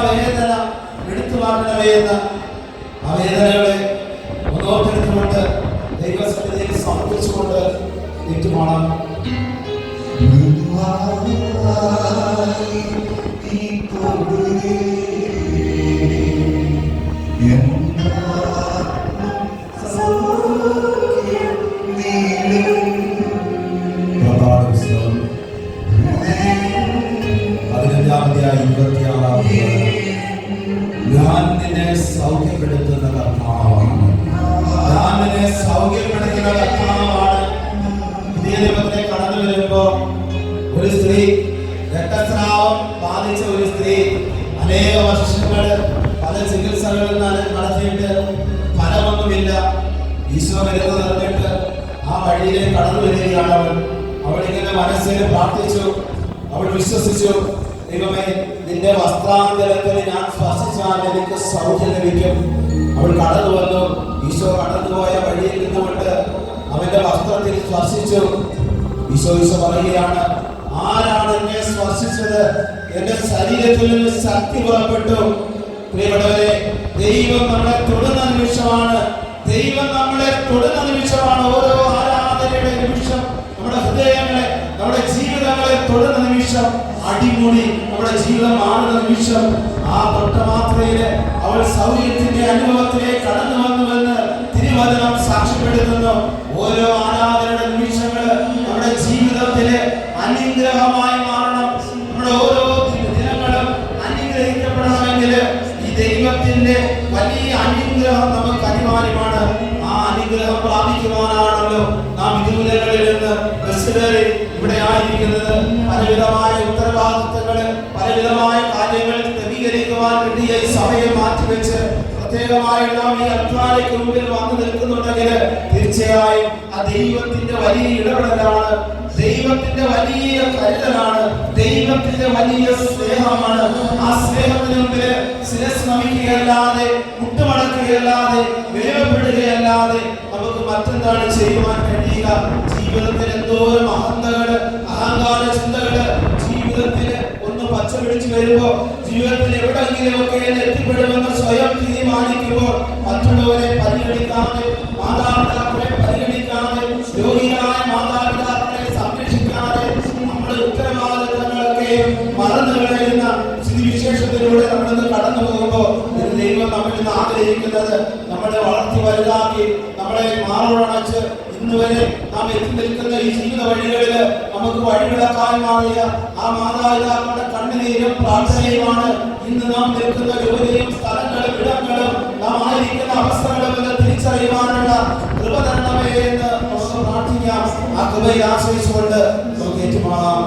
വേദന എടുത്തു മാറ്റണമേ എന്ന് ആ വേദനകളെ ഓർത്തെടുത്തുകൊണ്ട് ദൈവസന്നിധിയിൽ സമർപ്പിച്ചുകൊണ്ട് ഏറ്റുമാറാം. ഞാൻ നിന്നെ സൗഖ്യപ്പെടുത്തുന്ന കർത്താവാണ്. ഞാൻ നിന്നെ സൗഖ്യപ്പെടുത്തുന്ന കർത്താവാണ്. പുതിയ നിയമത്തിലെ കടന്നു വരുമ്പോ ഒരു സ്ത്രീ, രക്തസ്രാവം ബാധിച്ച ഒരു സ്ത്രീ അനേക വർഷങ്ങൾ പല ചികിത്സകളിൽ നടത്തിയിട്ട് ഫലമൊന്നുമില്ല. ഈശോ വരുന്നത് നടന്നിട്ട് ആ വഴിയിലേക്ക് കടന്നു വരികയാണ്. അവൾ ഇങ്ങനെ മനസ്സിൽ പ്രാർത്ഥിച്ചു, അവൾ വിശ്വസിച്ചു, ദൈവമേ നിന്റെ വസ്ത്രാന്തരത്തിൽ ഞാൻ സ്പർശിച്ചാൽ എനിക്ക് സൗഖ്യം ലഭിക്കും. അവൾ കടന്നു വന്നു. ഈശോ കടന്നുപോയ വഴിയിൽ നിന്നുകൊണ്ട് അവന്റെ വസ്ത്രത്തിൽ സ്പർശിച്ചു. ഈശോ പറയുകയാണ്, ആരാണ് എന്നെ സ്പർശിച്ചത്? എന്റെ ശരീരത്തിൽ നിന്ന് ശക്തി പുറപ്പെട്ടു. പ്രിയപ്പെട്ടവരെ, ദൈവം നമ്മളെ തൊടുന്ന നിമിഷമാണ്. ദൈവം നമ്മളെ തൊടുന്ന നിമിഷമാണ്. ഓരോ ആരാധനയുടെ നിമിഷം നമ്മുടെ ഹൃദയങ്ങളെ, നമ്മുടെ ജീവിതങ്ങളെ തൊടുന്ന നിമിഷം, അടിമുടി നമ്മുടെ ജീവിതം മാറുന്ന നിമിഷം, ആ തൊട്ട മാത്രയില് അവൾ സൗഖ്യത്തിന്റെ അനുഭവത്തിലേക്ക് കടന്നു വന്നുവെന്ന് തിരുവചനം സാക്ഷ്യപ്പെടുത്തുന്നു. ഓരോ ആരാധനയുടെ നിമിഷങ്ങള് നമ്മുടെ ജീവിതത്തിലെ അനുഗ്രഹമായി മാറണം. നമ്മുടെ ഓരോ ദിനങ്ങളും അനുഗ്രഹിക്കപ്പെടണമെങ്കിൽ ഈ ദൈവത്തിന്റെ വലിയ അനുഗ്രഹം നമുക്ക് അനിവാര്യമാണ്. ആ അനുഗ്രഹം പ്രാപിക്കുവാനാണല്ലോ നാം ഇതിനുകളിൽ നിന്ന് ബസ്സിലേറി ഇവിടെ ആയിരിക്കുന്നത്. പലവിധമായ ഉത്തരവാദിത്തങ്ങള്, പലവിധമായ കാര്യങ്ങൾ ക്രമീകരിക്കുവാൻ കിട്ടിയ ഈ സമയം മാറ്റിവെച്ച് പ്രത്യേകമായി നാം ഈ അൽത്താരയ്ക്ക് മുമ്പിൽ വന്നു നിൽക്കുന്നുണ്ടെങ്കിൽ തീർച്ചയായും ആ ദൈവത്തിന്റെ വലിയ ഇടപെടലാണ്, ദൈവത്തിന്റെ വലിയ കരുതലാണ്, ദൈവത്തിന്റെ വലിയ സ്നേഹമാണ്. ആ സ്നേഹത്തിന് മുമ്പിൽ ശിരസ് നമിക്കുകയല്ലാതെ, മുട്ടുമടക്കുകയല്ലാതെ, വേവപ്പെടുകയല്ലാതെ നമുക്ക് മറ്റെന്താണ് ചെയ്യുവാൻ കഴിയുക? ജീവിതത്തിൽ എന്തോരം അഹന്തകള്, അഹങ്കാര ചിന്തകള് ജീവിതത്തിൽ ഒന്ന് പച്ച പിടിച്ചു വരുമ്പോ, ജീവിതത്തിൽ എവിടെയെങ്കിലും ഒക്കെ എത്തിപ്പെടുമെന്ന് സ്വയം തീരുമാനിക്കുമ്പോൾ മറ്റുള്ളവരെ പരിഗണിക്കാതെ, മാതാപിതാക്കളെ പരിഗണിക്കാതെ, രോഗികളായ മാതാപിതാക്കളെ സംരക്ഷിക്കാതെ നമ്മുടെ ഉത്തരവാദിത്തങ്ങളൊക്കെ മറന്നു കളയുന്ന സ്ഥിതിവിശേഷത്തിലൂടെ നമ്മളിന്ന് കടന്നു പോകുമ്പോ ദൈവം നമ്മളിൽ നിന്ന് ആഗ്രഹിക്കുന്നത് നമ്മളെ വളർത്തി വലുതാക്കി, നമ്മളെ മാറോടണച്ച് ഇന്നുവരെ നാം എത്തി നിൽക്കുന്ന ഈ ജീവിത വഴികളില് നമുക്ക് വഴിവിളക്കായി മാറിയ ആ മാതാപിതാക്കളുടെ കണ്ണുനീരും പ്രാർത്ഥനയുമാണ് ഇന്ന് നാം നിൽക്കുന്ന ജോലിയും സ്ഥലങ്ങളും ഇടങ്ങളും നാം ആയിരിക്കുന്ന അവസ്ഥകളും എന്ന് തിരിച്ചറിയുവാനുള്ള കൃപ തരണമേ എന്ന് നമുക്ക് പ്രാർത്ഥിക്കാം. ആ കൃപയെ ആശ്രയിച്ചുകൊണ്ട് നമുക്ക് ഏറ്റുമാറാം.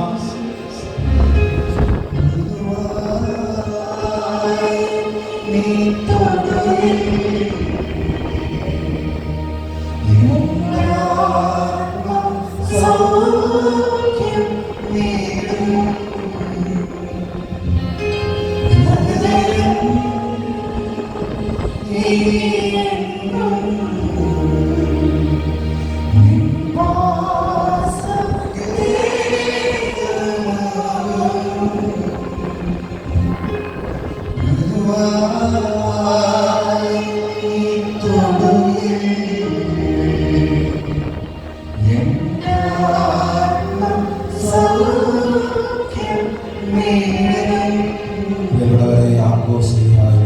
ആഘോഷിക്കുക